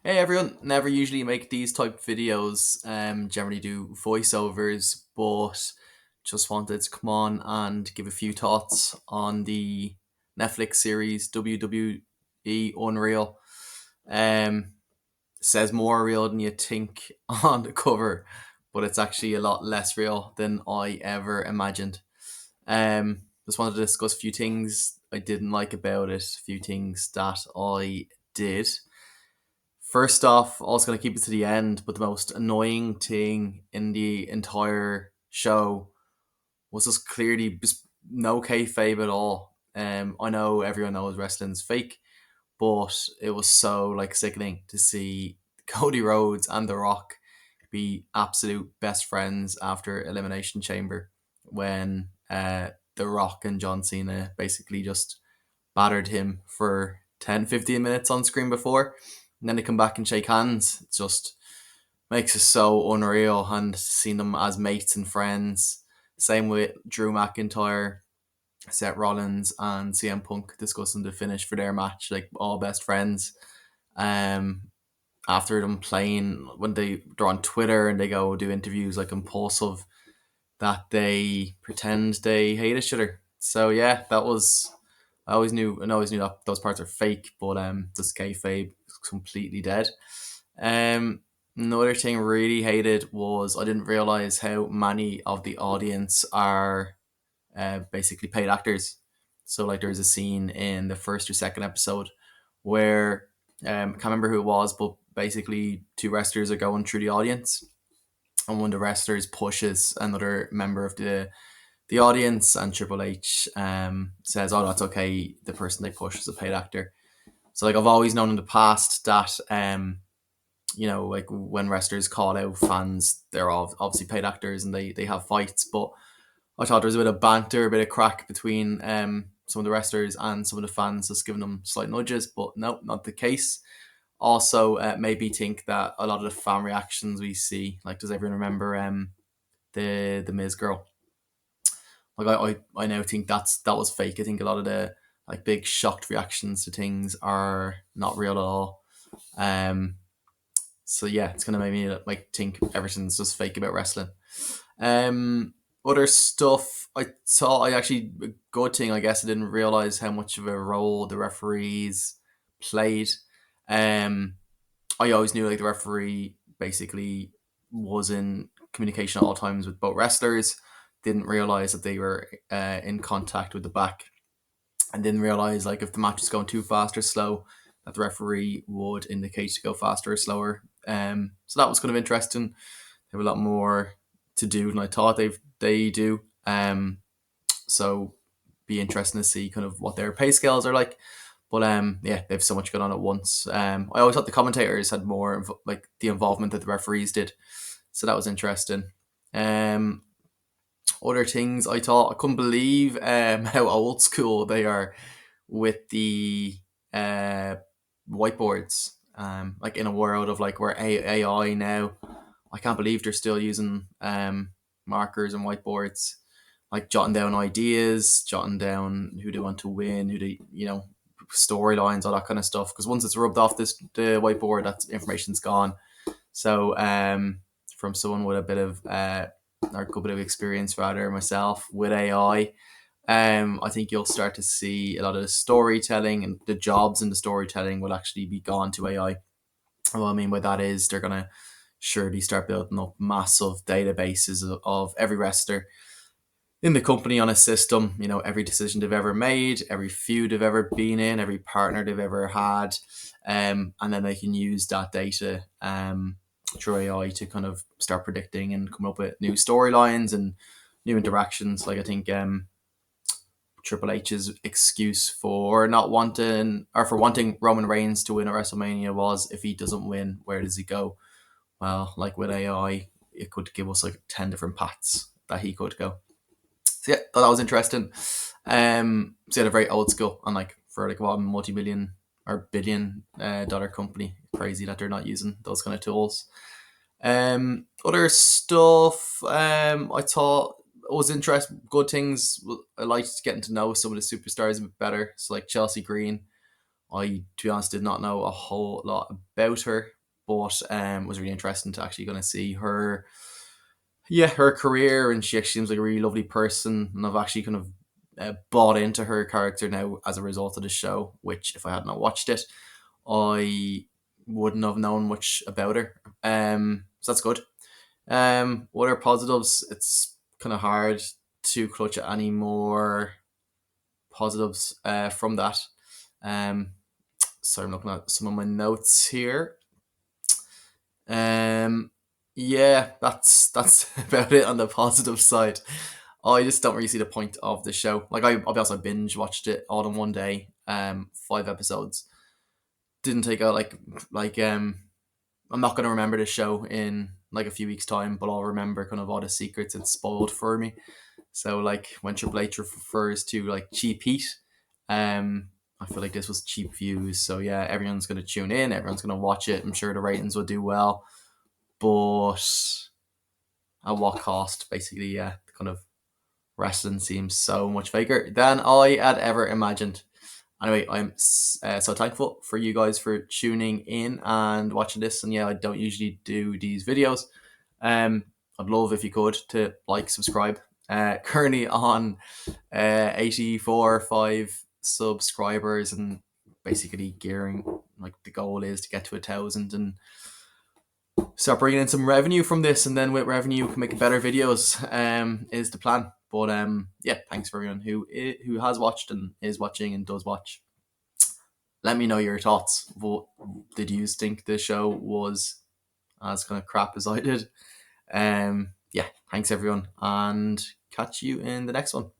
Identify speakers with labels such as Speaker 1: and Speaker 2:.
Speaker 1: Hey everyone, never usually make these type videos, generally do voiceovers, but just wanted to come on and give a few thoughts on the Netflix series WWE Unreal. Um, Says more real than you think on the cover, but it's actually a lot less real than I ever imagined. Just wanted to discuss a few things I didn't like about it, a few things that I did. First off, I was going to keep it to the end, but the most annoying thing in the entire show was just clearly just no kayfabe at all. I know everyone knows wrestling's fake, but it was so like sickening to see Cody Rhodes and The Rock be absolute best friends after Elimination Chamber when The Rock and John Cena basically just battered him for 10, 15 minutes on screen before. And then they come back and shake hands. It just makes it so unreal. And seeing them as mates and friends. Same with Drew McIntyre, Seth Rollins, and CM Punk discussing the finish for their match, like all best friends. Um, After them playing, when they're on Twitter and they go do interviews like Impulsive, that they pretend they hate each other. So yeah, that was I always knew that those parts are fake, but the kayfabe is completely dead. Um, Another thing I really hated was I didn't realize how many of the audience are basically paid actors. So like there's a scene in the first or second episode where I can't remember who it was, but basically two wrestlers are going through the audience, and one of the wrestlers pushes another member of the audience, and Triple H says, "Oh, that's okay. The person they push is a paid actor." So like I've always known in the past that like when wrestlers call out fans, they're all obviously paid actors and they have fights. But I thought there was a bit of banter, a bit of crack between some of the wrestlers and some of the fans, just giving them slight nudges. But no, not the case. Also, made me think that a lot of the fan reactions we see, like, does everyone remember the Miz girl? Like I now think that was fake. I think a lot of the like big shocked reactions to things are not real at all. Um, so yeah, it's gonna make me like think everything's just fake about wrestling. Um, Other stuff I saw, I actually a good thing I guess I didn't realize how much of a role the referees played. Um, I always knew like the referee basically was in communication at all times with both wrestlers. Didn't realize that they were in contact with the back, and didn't realize like if the match is going too fast or slow, that the referee would indicate to go faster or slower. So that was kind of interesting. They have a lot more to do than I thought they do. So be interesting to see kind of what their pay scales are like. But yeah, they have so much going on at once. I always thought the commentators had more like the involvement that the referees did, so that was interesting. Um, Other things I thought I couldn't believe how old school they are with the uh, whiteboards. Like in a world of like where AI now, I can't believe they're still using markers and whiteboards, like jotting down ideas, jotting down who they want to win, who they storylines, all that kind of stuff. Because once it's rubbed off the whiteboard, that information's gone. So from someone with a bit of or a good bit of experience rather myself with AI, I think you'll start to see a lot of the storytelling and the jobs in the storytelling will actually be gone to AI. What I mean by that is they're gonna surely start building up massive databases of every wrestler in the company on a system, every decision they've ever made, every feud they've ever been in, every partner they've ever had, and then they can use that data through AI to kind of start predicting and come up with new storylines and new interactions. Like I think Triple H's excuse for not wanting or for wanting Roman Reigns to win at WrestleMania was, if he doesn't win, where does he go? Well, like with AI, it could give us like 10 different paths that he could go. So yeah, thought that was interesting. So yeah, they're very old school and like for like a multi-million or billion dollar company, crazy that they're not using those kind of tools. Other stuff I thought was interesting. Good things. I liked getting to know some of the superstars a bit better. So like Chelsea Green, I, to be honest, did not know a whole lot about her, but was really interesting to actually gonna see her, her career, and she actually seems like a really lovely person, and I've actually kind of bought into her character now as a result of the show. Which, if I had not watched it, I wouldn't have known much about her. So that's good. What are positives? It's kind of hard to clutch at any more positives from that. Um, so I'm looking at some of my notes here. Yeah, that's about it on the positive side. I just don't really see the point of the show. Like I'll be honest, I binge watched it all in one day. 5 episodes. Didn't take out like I'm not gonna remember the show in like a few weeks time, but I'll remember kind of all the secrets it spoiled for me. So like when Triple H refers to like cheap heat, I feel like this was cheap views. So yeah, everyone's gonna tune in, everyone's gonna watch it. I'm sure the ratings will do well, but at what cost? Basically, yeah, kind of wrestling seems so much faker than I had ever imagined. Anyway, I'm so thankful for you guys for tuning in and watching this. And yeah, I don't usually do these videos. I'd love if you could to like, subscribe. Currently on 84.5 subscribers, and basically gearing, like, the goal is to get to 1,000 and start bringing in some revenue from this, and then with revenue we can make better videos. Is the plan. But yeah, thanks for everyone who has watched and is watching and does watch. Let me know your thoughts. What did you think the show was as kind of crap as I did? Yeah, thanks everyone, and catch you in the next one.